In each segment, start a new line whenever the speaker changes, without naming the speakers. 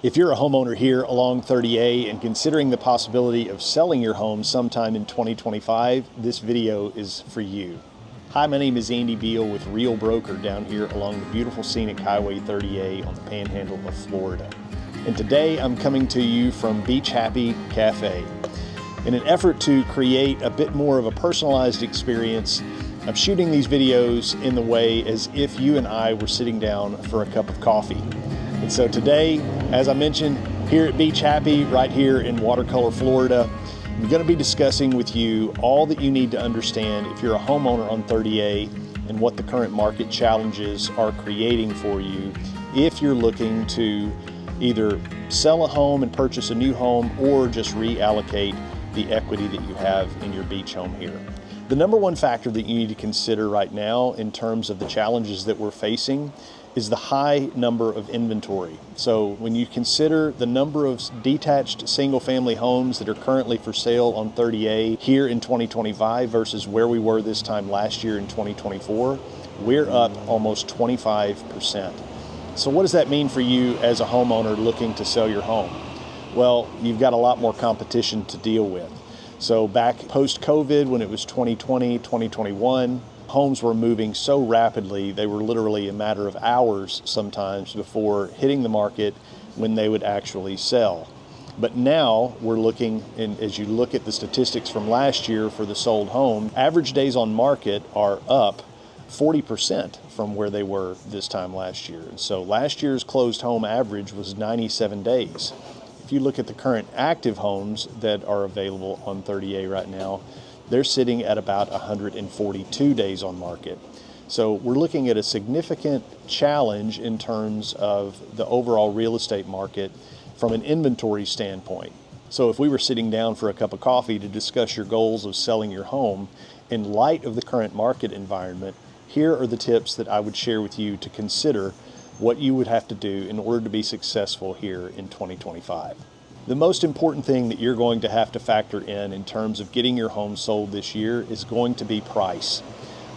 If you're a homeowner here along 30A and considering the possibility of selling your home sometime in 2025, this video is for you. Hi, my name is Andy Beal with Real Broker down here along the beautiful scenic Highway 30A on the panhandle of Florida. And today I'm coming to you from Beach Happy Cafe. In an effort to create a bit more of a personalized experience, I'm shooting these videos in the way as if you and I were sitting down for a cup of coffee. And so today, as I mentioned, here at Beach Happy, right here in Watercolor, Florida, I'm going to be discussing with you all that you need to understand if you're a homeowner on 30A and what the current market challenges are creating for you if you're looking to either sell a home and purchase a new home or just reallocate the equity that you have in your beach home here. The number one factor that you need to consider right now in terms of the challenges that we're facing is the high number of inventory. So when you consider the number of detached single-family homes that are currently for sale on 30A here in 2025 versus where we were this time last year in 2024, we're up almost 25%. So what does that mean for you as a homeowner looking to sell your home? Well, you've got a lot more competition to deal with. So back post-COVID, when it was 2020, 2021, homes were moving so rapidly, they were literally a matter of hours sometimes before hitting the market when they would actually sell. But now we're looking, and as you look at the statistics from last year for the sold home, average days on market are up 40% from where they were this time last year. And so last year's closed home average was 97 days. If you look at the current active homes that are available on 30A right now, they're sitting at about 142 days on market. So we're looking at a significant challenge in terms of the overall real estate market from an inventory standpoint. So if we were sitting down for a cup of coffee to discuss your goals of selling your home, in light of the current market environment, here are the tips that I would share with you to consider what you would have to do in order to be successful here in 2025. The most important thing that you're going to have to factor in terms of getting your home sold this year is going to be price.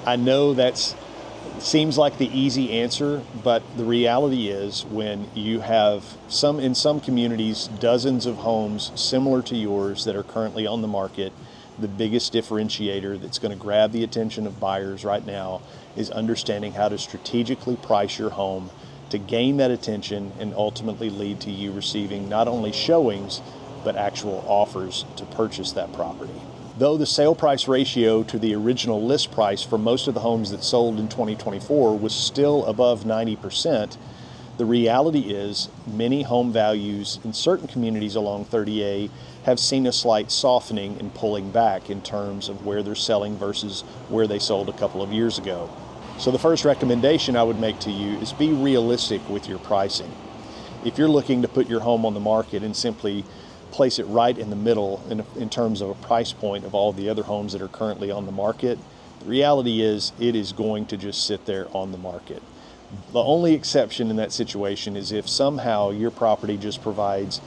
I know that seems like the easy answer, but the reality is when you have in some communities, dozens of homes similar to yours that are currently on the market, the biggest differentiator that's going to grab the attention of buyers right now is understanding how to strategically price your home to gain that attention and ultimately lead to you receiving not only showings, but actual offers to purchase that property. Though the sale price ratio to the original list price for most of the homes that sold in 2024 was still above 90%, the reality is many home values in certain communities along 30A have seen a slight softening and pulling back in terms of where they're selling versus where they sold a couple of years ago. So the first recommendation I would make to you is be realistic with your pricing. If you're looking to put your home on the market and simply place it right in the middle in terms of a price point of all the other homes that are currently on the market, the reality is it is going to just sit there on the market. The only exception in that situation is if somehow your property just provides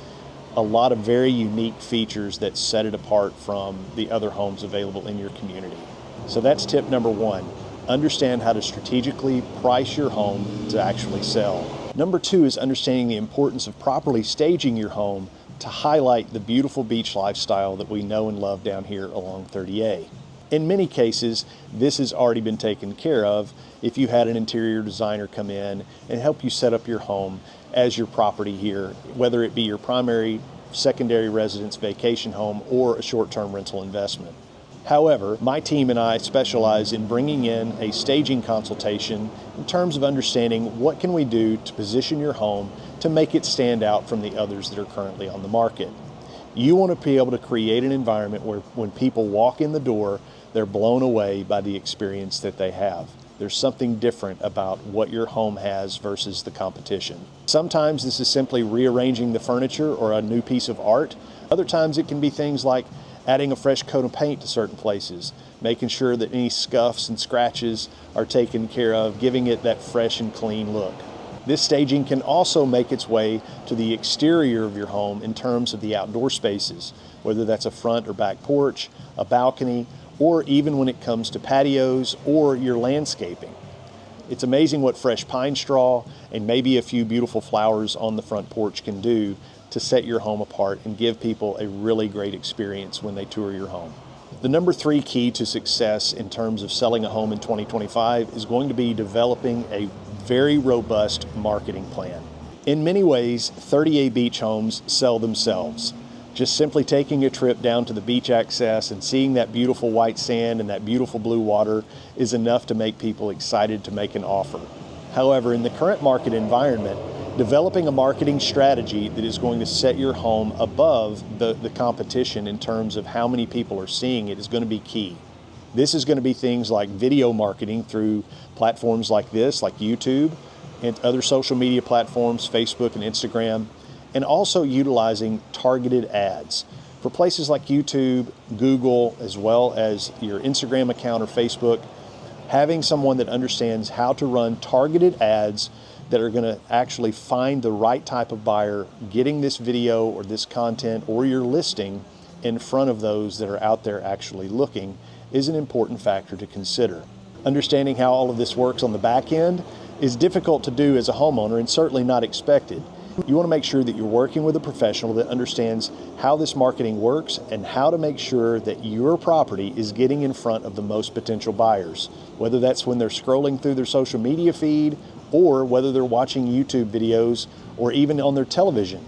a lot of very unique features that set it apart from the other homes available in your community. So that's tip number one. Understand how to strategically price your home to actually sell. Number two is understanding the importance of properly staging your home to highlight the beautiful beach lifestyle that we know and love down here along 30A. In many cases, this has already been taken care of if you had an interior designer come in and help you set up your home as your property here, whether it be your primary, secondary residence, vacation home, or a short-term rental investment. However, my team and I specialize in bringing in a staging consultation in terms of understanding what can we do to position your home to make it stand out from the others that are currently on the market. You want to be able to create an environment where when people walk in the door, they're blown away by the experience that they have. There's something different about what your home has versus the competition. Sometimes this is simply rearranging the furniture or a new piece of art. Other times it can be things like adding a fresh coat of paint to certain places, making sure that any scuffs and scratches are taken care of, giving it that fresh and clean look. This staging can also make its way to the exterior of your home in terms of the outdoor spaces, whether that's a front or back porch, a balcony, or even when it comes to patios or your landscaping. It's amazing what fresh pine straw and maybe a few beautiful flowers on the front porch can do to set your home apart and give people a really great experience when they tour your home. The number 3 key to success in terms of selling a home in 2025 is going to be developing a very robust marketing plan. In many ways, 30A beach homes sell themselves. Just simply taking a trip down to the beach access and seeing that beautiful white sand and that beautiful blue water is enough to make people excited to make an offer. However, in the current market environment, developing a marketing strategy that is going to set your home above the competition in terms of how many people are seeing it is going to be key. This is going to be things like video marketing through platforms like this, like YouTube, and other social media platforms, Facebook and Instagram, and also utilizing targeted ads. For places like YouTube, Google, as well as your Instagram account or Facebook, having someone that understands how to run targeted ads that are going to actually find the right type of buyer, getting this video or this content or your listing in front of those that are out there actually looking is an important factor to consider. Understanding how all of this works on the back end is difficult to do as a homeowner and certainly not expected. You want to make sure that you're working with a professional that understands how this marketing works and how to make sure that your property is getting in front of the most potential buyers, whether that's when they're scrolling through their social media feed or whether they're watching YouTube videos or even on their television.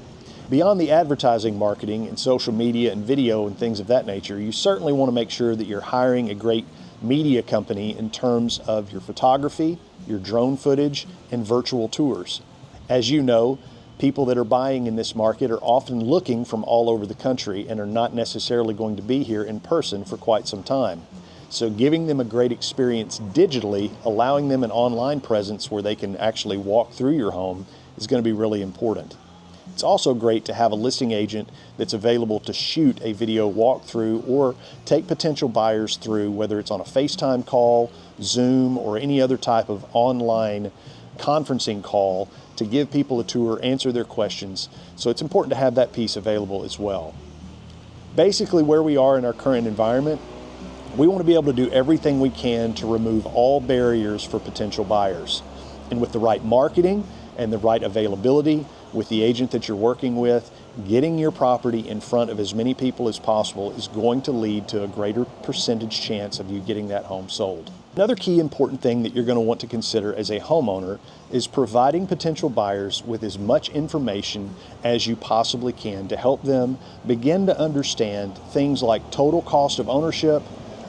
Beyond the advertising marketing and social media and video and things of that nature, you certainly want to make sure that you're hiring a great media company in terms of your photography, your drone footage, and virtual tours. As you know, people that are buying in this market are often looking from all over the country and are not necessarily going to be here in person for quite some time. So giving them a great experience digitally, allowing them an online presence where they can actually walk through your home is going to be really important. It's also great to have a listing agent that's available to shoot a video walkthrough or take potential buyers through, whether it's on a FaceTime call, Zoom, or any other type of online conferencing call to give people a tour, answer their questions. So it's important to have that piece available as well. Basically, where we are in our current environment, we want to be able to do everything we can to remove all barriers for potential buyers. And with the right marketing and the right availability, with the agent that you're working with, getting your property in front of as many people as possible is going to lead to a greater percentage chance of you getting that home sold. Another key important thing that you're going to want to consider as a homeowner is providing potential buyers with as much information as you possibly can to help them begin to understand things like total cost of ownership,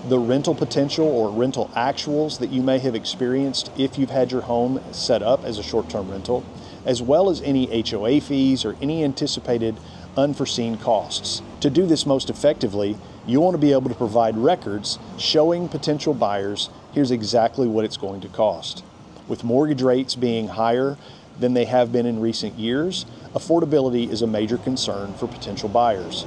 the rental potential or rental actuals that you may have experienced if you've had your home set up as a short-term rental, as well as any HOA fees or any anticipated unforeseen costs. To do this most effectively, you want to be able to provide records showing potential buyers here's exactly what it's going to cost. With mortgage rates being higher than they have been in recent years, affordability is a major concern for potential buyers.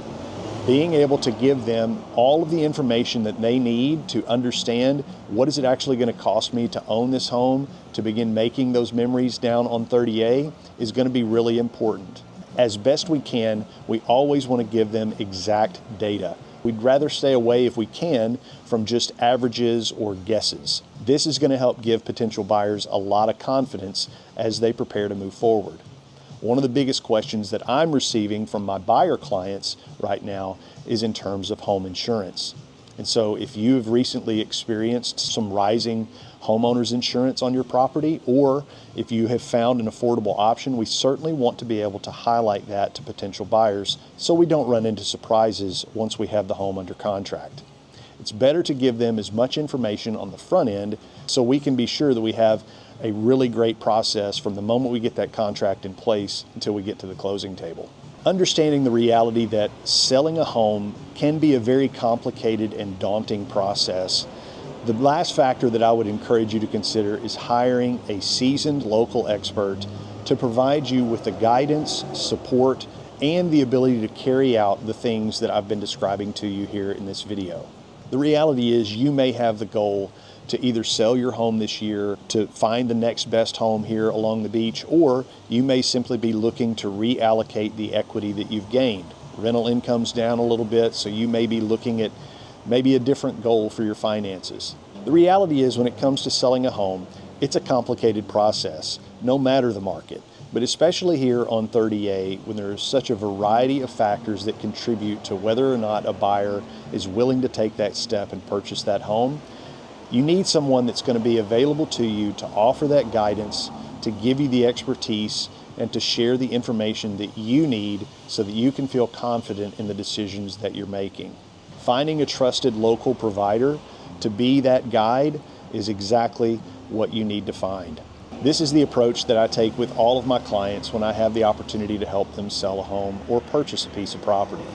Being able to give them all of the information that they need to understand what is it actually going to cost me to own this home, to begin making those memories down on 30A is going to be really important. As best we can, we always want to give them exact data. We'd rather stay away if we can from just averages or guesses. This is going to help give potential buyers a lot of confidence as they prepare to move forward. One of the biggest questions that I'm receiving from my buyer clients right now is in terms of home insurance. And so if you have recently experienced some rising homeowners insurance on your property, or if you have found an affordable option, we certainly want to be able to highlight that to potential buyers so we don't run into surprises once we have the home under contract. It's better to give them as much information on the front end so we can be sure that we have a really great process from the moment we get that contract in place until we get to the closing table. Understanding the reality that selling a home can be a very complicated and daunting process, the last factor that I would encourage you to consider is hiring a seasoned local expert to provide you with the guidance, support, and the ability to carry out the things that I've been describing to you here in this video. The reality is you may have the goal to either sell your home this year, to find the next best home here along the beach, or you may simply be looking to reallocate the equity that you've gained. Rental income's down a little bit, so you may be looking at maybe a different goal for your finances. The reality is when it comes to selling a home, It's a complicated process, no matter the market, but especially here on 30A when there is such a variety of factors that contribute to whether or not a buyer is willing to take that step and purchase that home. You need someone that's going to be available to you to offer that guidance, to give you the expertise, and to share the information that you need so that you can feel confident in the decisions that you're making. Finding a trusted local provider to be that guide is exactly what you need to find. This is the approach that I take with all of my clients when I have the opportunity to help them sell a home or purchase a piece of property.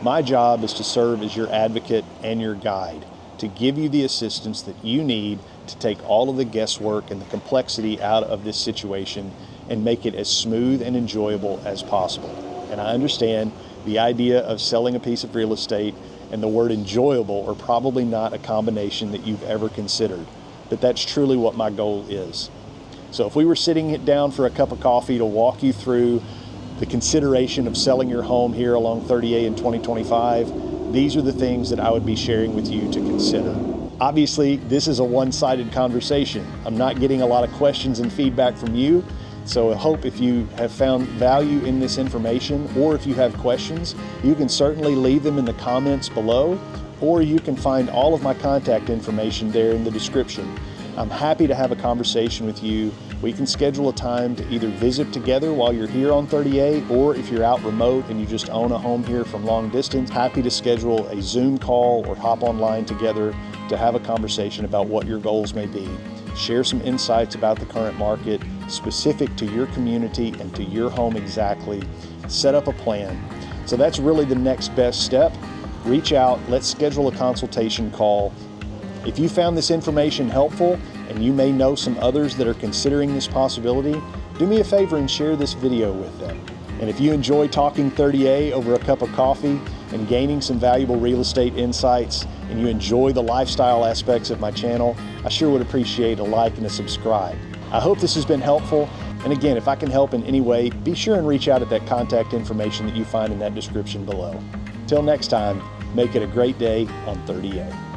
My job is to serve as your advocate and your guide, to give you the assistance that you need to take all of the guesswork and the complexity out of this situation and make it as smooth and enjoyable as possible. And I understand the idea of selling a piece of real estate and the word enjoyable are probably not a combination that you've ever considered, but that's truly what my goal is. So if we were sitting down for a cup of coffee to walk you through the consideration of selling your home here along 30A in 2025, these are the things that I would be sharing with you to consider. Obviously, this is a one-sided conversation. I'm not getting a lot of questions and feedback from you. So I hope if you have found value in this information, or if you have questions, you can certainly leave them in the comments below, or you can find all of my contact information there in the description. I'm happy to have a conversation with you. We can schedule a time to either visit together while you're here on 30A, or if you're out remote and you just own a home here from long distance, happy to schedule a Zoom call or hop online together to have a conversation about what your goals may be. Share some insights about the current market, specific to your community and to your home exactly. Set up a plan. So that's really the next best step. Reach out, let's schedule a consultation call. If you found this information helpful, and you may know some others that are considering this possibility, do me a favor and share this video with them. And if you enjoy talking 30A over a cup of coffee and gaining some valuable real estate insights, and you enjoy the lifestyle aspects of my channel, I sure would appreciate a like and a subscribe. I hope this has been helpful. And again, if I can help in any way, be sure and reach out at that contact information that you find in that description below. Till next time, make it a great day on 30A.